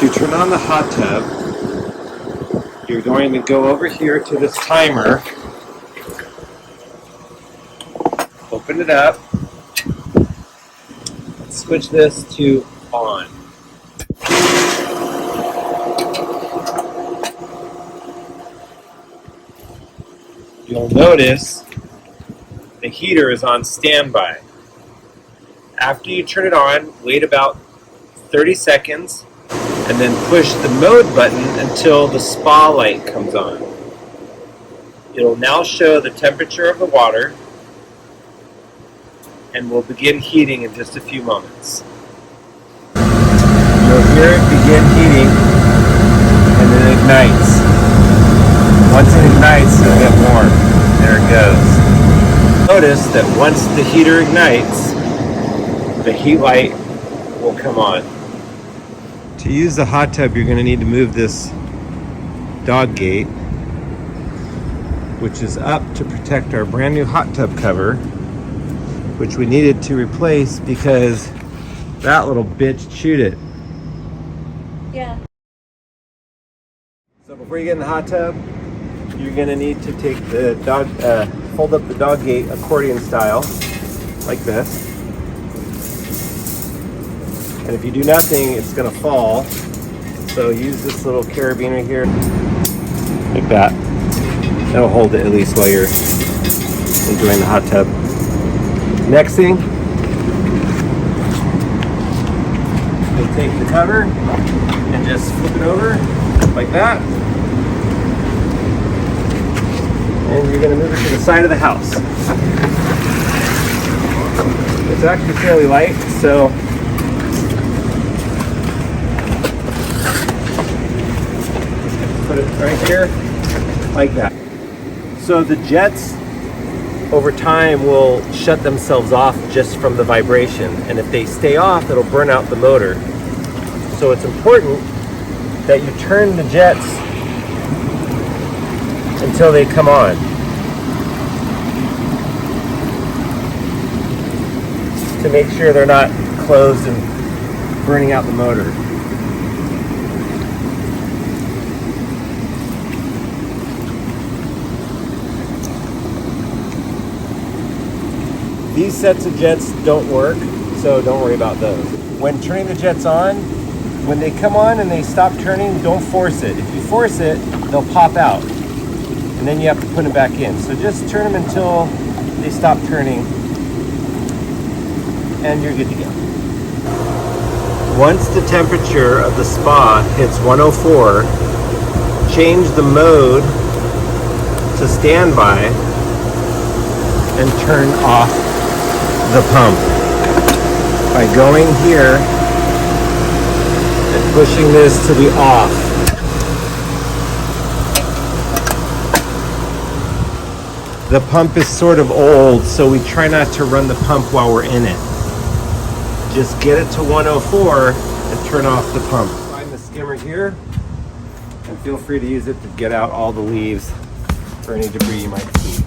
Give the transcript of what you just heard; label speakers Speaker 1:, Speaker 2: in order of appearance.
Speaker 1: To turn on the hot tub, you're going to go over here to this timer, open it up, switch this to on. You'll notice the heater is on standby. After you turn it on, wait about 30 seconds and then push the mode button until the spa light comes on. It'll now show the temperature of the water and will begin heating in just a few moments. You'll hear it begin heating and then it ignites. Once it ignites, it'll get warm. There it goes. Notice that once the heater ignites, the heat light will come on. To use the hot tub, you're going to need to move this dog gate, which is up to protect our brand new hot tub cover, which we needed to replace because that little bitch chewed it.
Speaker 2: Yeah.
Speaker 1: So before you get in the hot tub, you're going to need to take the dog, fold up the dog gate accordion style, like this. And if you do nothing, it's going to fall. So use this little carabiner here, like that. That'll hold it at least while you're enjoying the hot tub. Next thing, you'll take the cover and just flip it over like that. And you're going to move it to the side of the house. It's actually fairly light, so put it right here, like that. So the jets over time will shut themselves off just from the vibration, and if they stay off, it'll burn out the motor. So it's important that you turn the jets until they come on. To make sure they're not closed and burning out the motor. These sets of jets don't work, so don't worry about those. When turning the jets on, when they come on and they stop turning, don't force it. If you force it, they'll pop out. And then you have to put them back in. So just turn them until they stop turning and you're good to go. Once the temperature of the spa hits 104, change the mode to standby and turn off the pump by going here and pushing this to the off. The pump is sort of old, so we try not to run the pump while we're in it. Just get it to 104 and turn off the pump. Find the skimmer here and feel free to use it to get out all the leaves or any debris you might see.